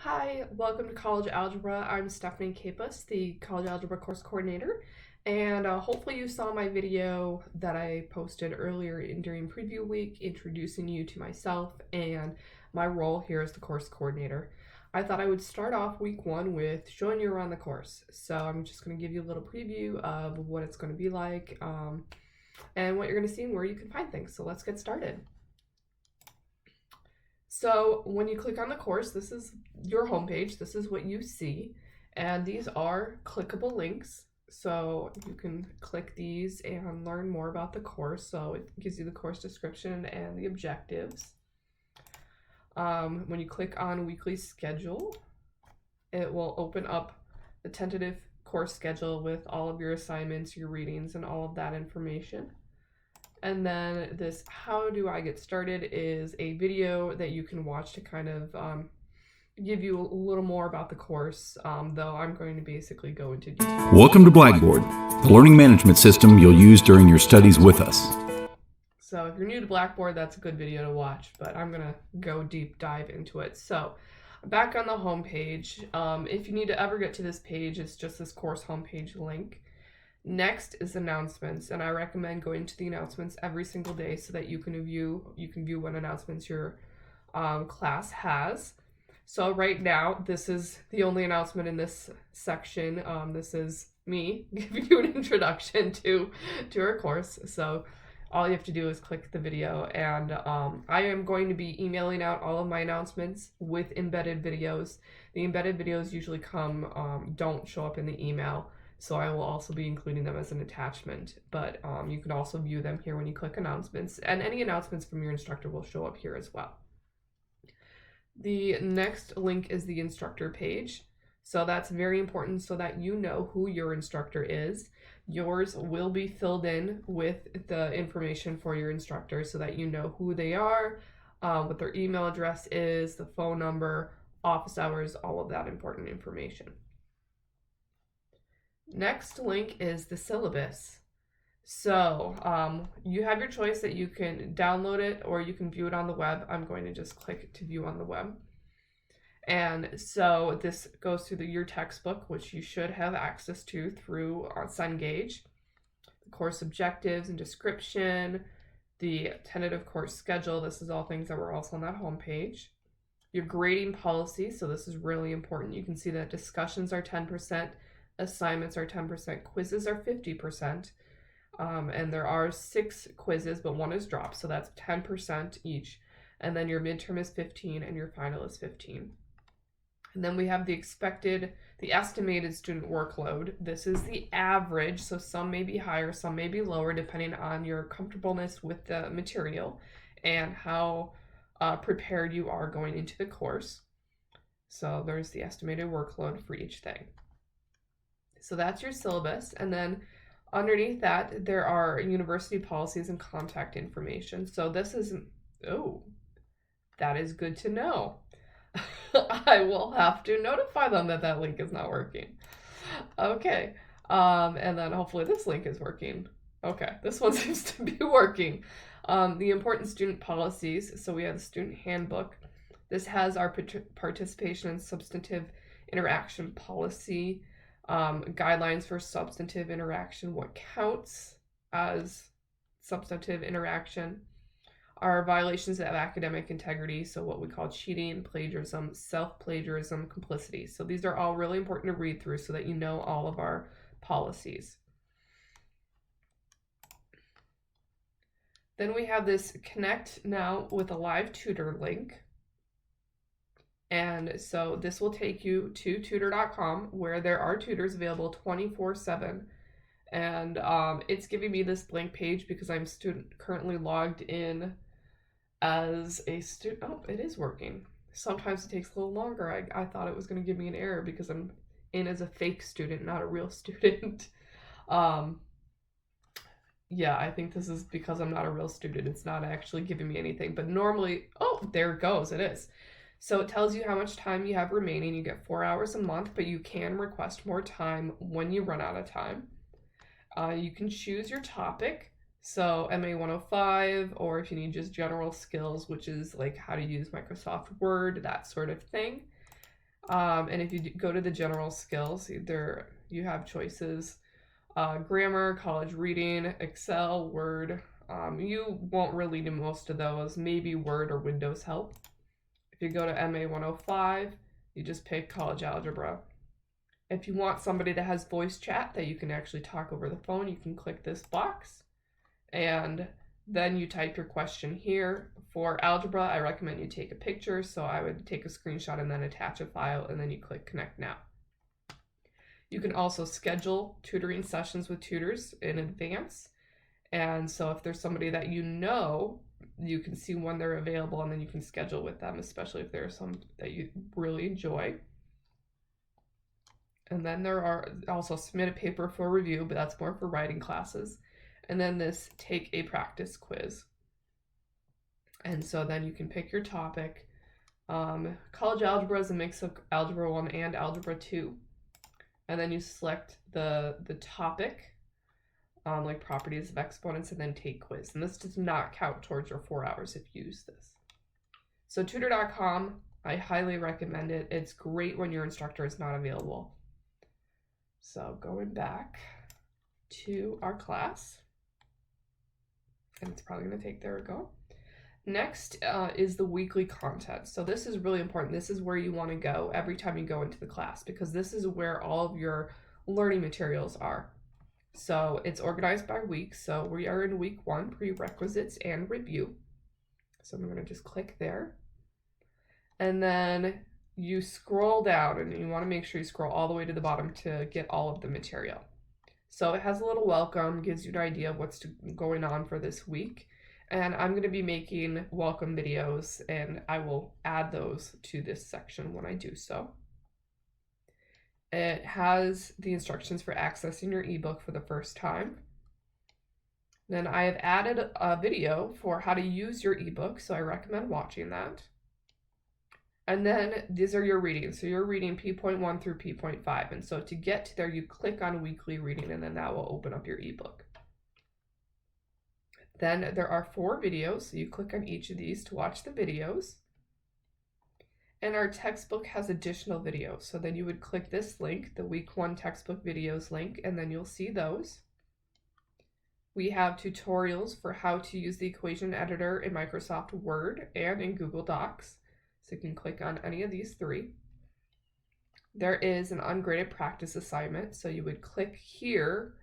Hi, welcome to College Algebra. I'm Stephanie Capus, the College Algebra Course Coordinator, and hopefully you saw my video that I posted earlier during preview week introducing you to myself and my role here as the course coordinator. I thought I would start off week one with showing you around the course. So I'm just going to give you a little preview of what it's going to be like and what you're going to see and where you can find things. So let's get started. So when you click on the course, this is your homepage. This is what you see. And these are clickable links. So you can click these and learn more about the course. So it gives you the course description and the objectives. When you click on weekly schedule, it will open up the tentative course schedule with all of your assignments, your readings, and all of that information. And then this how do I get started is a video that you can watch to kind of give you a little more about the course, though I'm going to basically go into detail. Welcome to Blackboard, the learning management system you'll use during your studies with us. So if you're new to Blackboard, that's a good video to watch, but I'm going to go deep dive into it. So back on the home page, if you need to ever get to this page, it's just this course homepage link. Next is announcements, and I recommend going to the announcements every single day so that you can view what announcements your class has. So right now, this is the only announcement in this section. This is me giving you an introduction to our course. So all you have to do is click the video, and I am going to be emailing out all of my announcements with embedded videos. The embedded videos usually don't show up in the email. So I will also be including them as an attachment, but you can also view them here when you click announcements, and any announcements from your instructor will show up here as well. The next link is the instructor page. So that's very important so that you know who your instructor is. Yours will be filled in with the information for your instructor so that you know who they are, what their email address is, the phone number, office hours, all of that important information. Next link is the syllabus. So you have your choice that you can download it or you can view it on the web. I'm going to just click to view on the web. And so this goes through your textbook, which you should have access to through Cengage. The course objectives and description, the tentative course schedule. This is all things that were also on that homepage. Your grading policy. So this is really important. You can see that discussions are 10%. Assignments are 10%, quizzes are 50%, and there are 6 quizzes, but one is dropped, so that's 10% each. And then your midterm is 15, and your final is 15. And then we have the estimated student workload. This is the average, so some may be higher, some may be lower, depending on your comfortableness with the material and how prepared you are going into the course. So there's the estimated workload for each thing. So that's your syllabus, and then underneath that, there are university policies and contact information. So this is, that is good to know. I will have to notify them that link is not working. Okay, and then hopefully this link is working. Okay, this one seems to be working. The important student policies. So we have the student handbook. This has our participation in substantive interaction policy. Guidelines for substantive interaction, what counts as substantive interaction, are violations of academic integrity, so what we call cheating, plagiarism, self-plagiarism, complicity. So these are all really important to read through so that you know all of our policies. Then we have this connect now with a live tutor link. And so this will take you to tutor.com where there are tutors available 24/7. And it's giving me this blank page because I'm currently logged in as a student. Oh, it is working. Sometimes it takes a little longer. I thought it was going to give me an error because I'm in as a fake student, not a real student. Yeah, I think this is because I'm not a real student. It's not actually giving me anything. But normally, oh, there it goes. It is. So it tells you how much time you have remaining. You get 4 hours a month, but you can request more time when you run out of time. You can choose your topic. So MA105, or if you need just general skills, which is like how to use Microsoft Word, that sort of thing. And if you go to the general skills, there you have choices: grammar, college reading, Excel, Word. You won't really do most of those, maybe Word or Windows Help. If you go to MA105, you just pick college algebra. If you want somebody that has voice chat that you can actually talk over the phone, you can click this box, and then you type your question here. For algebra, I recommend you take a picture, so I would take a screenshot and then attach a file, and then you click Connect Now. You can also schedule tutoring sessions with tutors in advance, and so if there's somebody that you know, you can see when they're available, and then you can schedule with them, especially if there are some that you really enjoy. And then there are also submit a paper for review, but that's more for writing classes. And then this take a practice quiz. And so then you can pick your topic. College algebra is a mix of algebra 1 and algebra 2. And then you select the topic, like properties of exponents, and then take quiz. And this does not count towards your 4 hours if you use this. So tutor.com, I highly recommend it. It's great when your instructor is not available. So going back to our class, and it's probably going to take, there we go. Next is the weekly content. So this is really important. This is where you want to go every time you go into the class, because this is where all of your learning materials are. So it's organized by week. So we are in week 1, prerequisites and review. So I'm going to just click there. And then you scroll down, and you want to make sure you scroll all the way to the bottom to get all of the material. So it has a little welcome, gives you an idea of what's going on for this week. And I'm going to be making welcome videos, and I will add those to this section when I do so. It has the instructions for accessing your ebook for the first time. Then I have added a video for how to use your ebook, so I recommend watching that. And then these are your readings. So you're reading P.1 through P.5. And so to get to there, you click on weekly reading, and then that will open up your ebook. Then there are 4 videos. So you click on each of these to watch the videos. And our textbook has additional videos. So then you would click this link, the week 1 textbook videos link, and then you'll see those. We have tutorials for how to use the equation editor in Microsoft Word and in Google Docs. So you can click on any of these 3. There is an ungraded practice assignment. So you would click here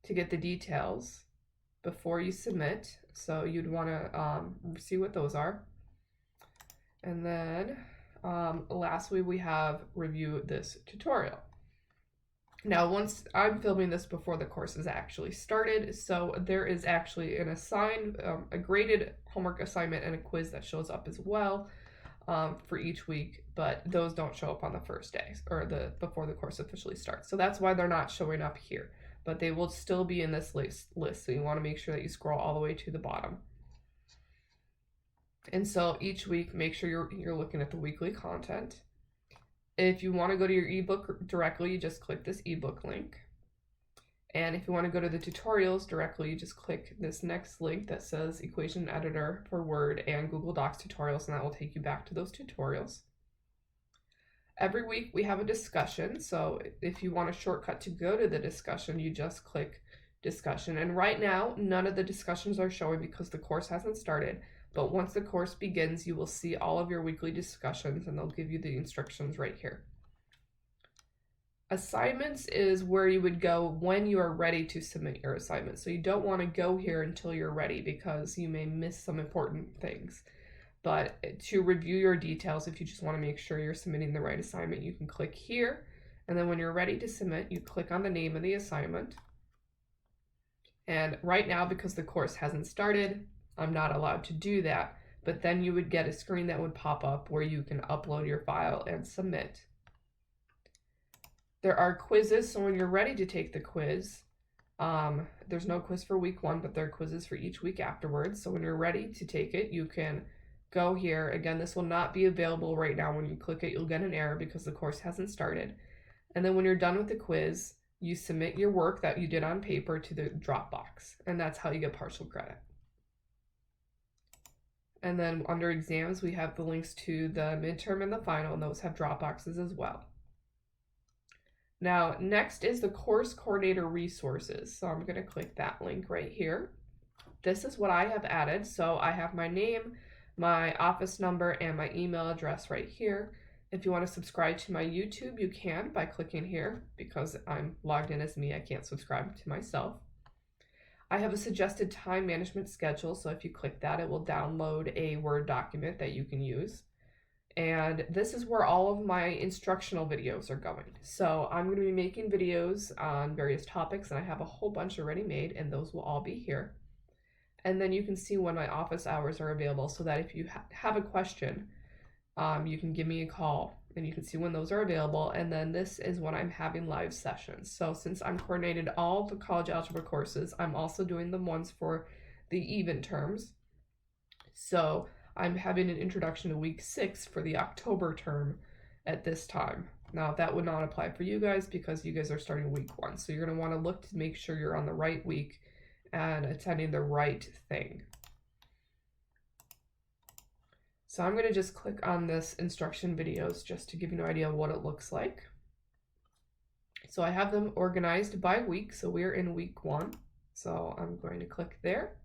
to get the details before you submit. So you'd want to see what those are. And then lastly, we have review this tutorial. Now, once I'm filming this before the course is actually started, so there is actually an assigned, a graded homework assignment and a quiz that shows up as well. For each week, but those don't show up on the first day or before the course officially starts. So that's why they're not showing up here, but they will still be in this list. So you want to make sure that you scroll all the way to the bottom. And so each week, make sure you're looking at the weekly content. If you want to go to your ebook directly, you just click this ebook link. And if you want to go to the tutorials directly, you just click this next link that says Equation Editor for Word and Google Docs tutorials, and that will take you back to those tutorials. Every week we have a discussion, so if you want a shortcut to go to the discussion, you just click discussion. And right now, none of the discussions are showing because the course hasn't started, but once the course begins, you will see all of your weekly discussions, and they'll give you the instructions right here. Assignments is where you would go when you are ready to submit your assignment. So you don't want to go here until you're ready because you may miss some important things. But to review your details, if you just want to make sure you're submitting the right assignment, you can click here. And then when you're ready to submit, you click on the name of the assignment. And right now, because the course hasn't started, I'm not allowed to do that. But then you would get a screen that would pop up where you can upload your file and submit. There are quizzes, so when you're ready to take the quiz, there's no quiz for week 1, but there are quizzes for each week afterwards. So when you're ready to take it, you can go here. Again, this will not be available right now. When you click it, you'll get an error because the course hasn't started. And then when you're done with the quiz, you submit your work that you did on paper to the Dropbox, and that's how you get partial credit. And then under exams, we have the links to the midterm and the final, and those have drop boxes as well. Now, next is the course coordinator resources. So I'm going to click that link right here. This is what I have added. So I have my name, my office number, and my email address right here. If you want to subscribe to my YouTube, you can by clicking here. Because I'm logged in as me, I can't subscribe to myself. I have a suggested time management schedule, so if you click that, it will download a Word document that you can use. And this is where all of my instructional videos are going. So I'm going to be making videos on various topics, and I have a whole bunch already made, and those will all be here. And then you can see when my office hours are available, so that if you have a question, you can give me a call, and you can see when those are available. And then this is when I'm having live sessions. So since I'm coordinated all the college algebra courses, I'm also doing the ones for the even terms. So I'm having an introduction to week 6 for the October term at this time. Now that would not apply for you guys because you guys are starting week 1. So you're going to want to look to make sure you're on the right week and attending the right thing. So I'm going to just click on this instruction videos just to give you an idea of what it looks like. So I have them organized by week. So we're in week 1. So I'm going to click there.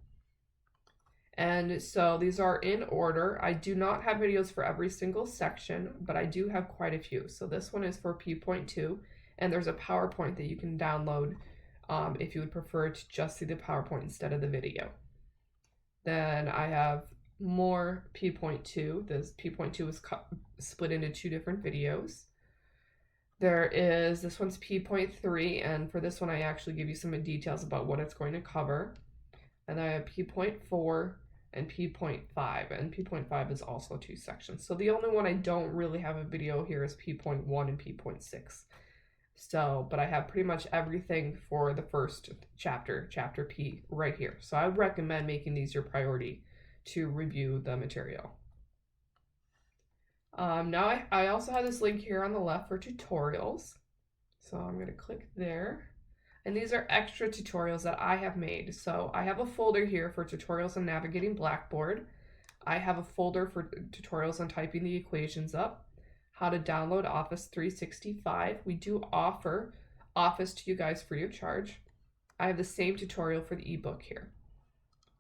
And so these are in order. I do not have videos for every single section, but I do have quite a few. So this one is for P.2, and there's a PowerPoint that you can download if you would prefer to just see the PowerPoint instead of the video. Then I have more P.2. This P.2 is split into 2 different videos. This one's P.3, and for this one I actually give you some details about what it's going to cover. And I have P.4 and P.5, and P.5 is also 2 sections. So the only one I don't really have a video here is P.1 and P.6. So, but I have pretty much everything for the first chapter, chapter P, right here. So I would recommend making these your priority to review the material. Now I also have this link here on the left for tutorials. So I'm going to click there. And these are extra tutorials that I have made. So I have a folder here for tutorials on navigating Blackboard. I have a folder for tutorials on typing the equations up, how to download Office 365. We do offer Office to you guys free of charge. I have the same tutorial for the ebook here.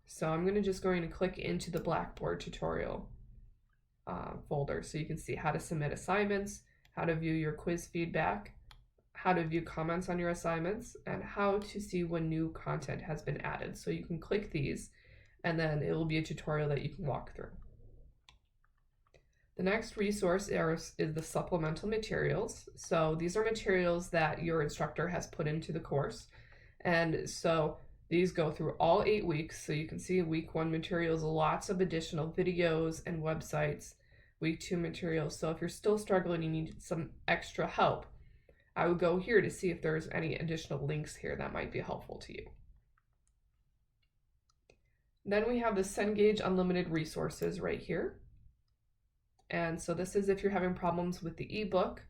So I'm going to click into the Blackboard tutorial folder so you can see how to submit assignments, how to view your quiz feedback, how to view comments on your assignments, and how to see when new content has been added. So you can click these, and then it will be a tutorial that you can walk through. The next resource is the Supplemental Materials. So these are materials that your instructor has put into the course. And so these go through all 8 weeks. So you can see week 1 materials, lots of additional videos and websites. Week 2 materials. So if you're still struggling, you need some extra help, I would go here to see if there's any additional links here that might be helpful to you. Then we have the Cengage Unlimited Resources right here. And so this is if you're having problems with the ebook.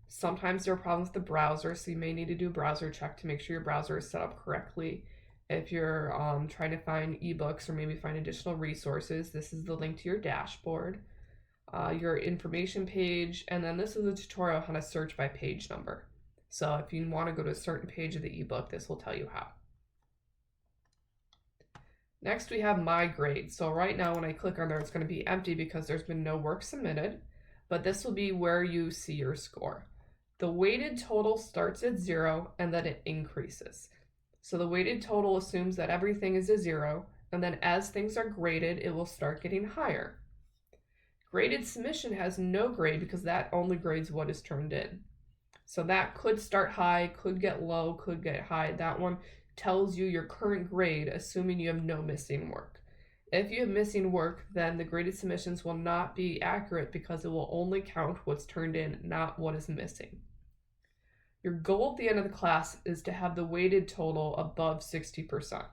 Sometimes there are problems with the browser, so you may need to do a browser check to make sure your browser is set up correctly. If you're trying to find ebooks or maybe find additional resources, this is the link to your dashboard. Your information page, and then this is a tutorial on how to search by page number. So if you want to go to a certain page of the ebook, this will tell you how. Next we have My Grade. So right now when I click on there, it's going to be empty because there's been no work submitted, but this will be where you see your score. The weighted total starts at 0 and then it increases. So the weighted total assumes that everything is a 0, and then as things are graded, it will start getting higher. Graded submission has no grade because that only grades what is turned in. So that could start high, could get low, could get high. That one tells you your current grade, assuming you have no missing work. If you have missing work, then the graded submissions will not be accurate because it will only count what's turned in, not what is missing. Your goal at the end of the class is to have the weighted total above 60%,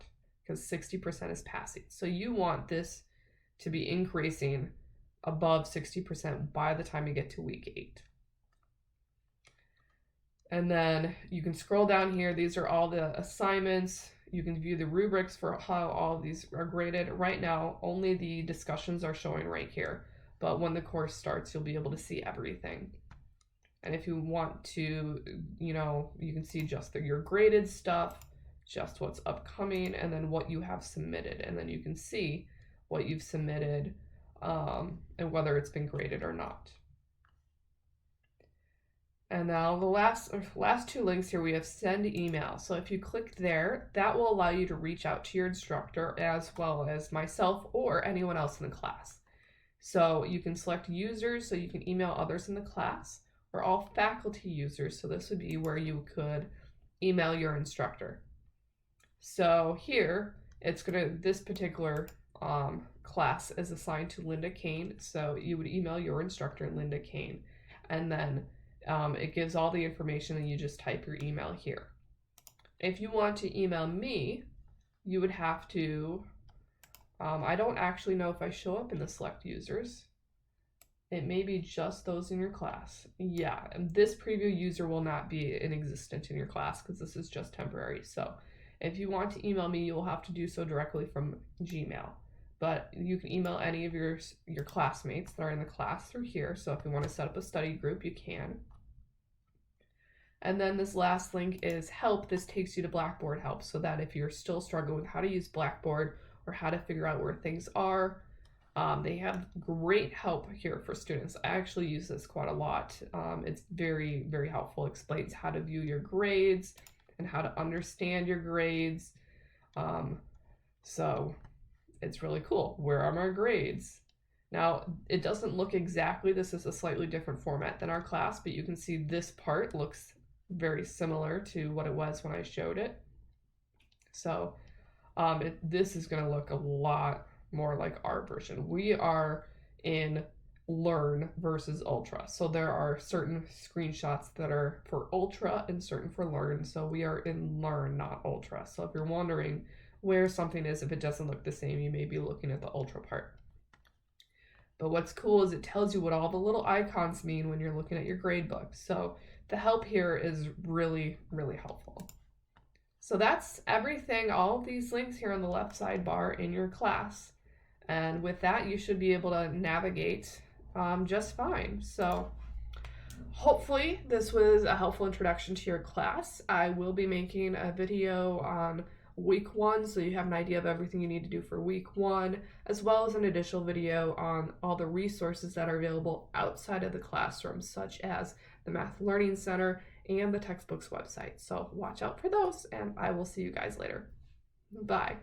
because 60% is passing. So you want this to be increasing above 60% by the time you get to week 8. And then you can scroll down here. These are all the assignments, You can view the rubrics for how all of these are graded. Right now, only the discussions are showing right here, but when the course starts, you'll be able to see everything. And if you want to, you can see just your graded stuff, just what's upcoming, and then what you have submitted. And then you can see what you've submitted and whether it's been graded or not. And now the last two links here, we have send email. So if you click there, that will allow you to reach out to your instructor as well as myself or anyone else in the class. So you can select users, so you can email others in the class, or all faculty users. So this would be where you could email your instructor. So here, this particular class is assigned to Linda Kane. So you would email your instructor, Linda Kane, and then it gives all the information and you just type your email here. If you want to email me, you would have to, I don't actually know if I show up in the select users. It may be just those in your class. Yeah, and this preview user will not be in existence in your class because this is just temporary. So if you want to email me, you will have to do so directly from Gmail. But you can email any of your classmates that are in the class through here. So if you want to set up a study group, you can. And then this last link is help. This takes you to Blackboard Help, so that if you're still struggling with how to use Blackboard or how to figure out where things are, they have great help here for students. I actually use this quite a lot. It's very, very helpful. It explains how to view your grades and how to understand your grades. So it's really cool. Where are my grades? Now, it doesn't look exactly, this is a slightly different format than our class, but you can see this part looks very similar to what it was when I showed it. So this is going to look a lot more like our version. We are in Learn versus Ultra. So there are certain screenshots that are for Ultra and certain for Learn. So we are in Learn, not Ultra. So if you're wondering where something is, if it doesn't look the same, you may be looking at the Ultra part. But what's cool is it tells you what all the little icons mean when you're looking at your grade book. So the help here is really, really helpful. So that's everything, all of these links here on the left sidebar in your class. And with that, you should be able to navigate just fine. So hopefully this was a helpful introduction to your class. I will be making a video on week 1, so you have an idea of everything you need to do for week 1, as well as an additional video on all the resources that are available outside of the classroom, such as the Math Learning Center and the textbooks website. So watch out for those, and I will see you guys later. Bye.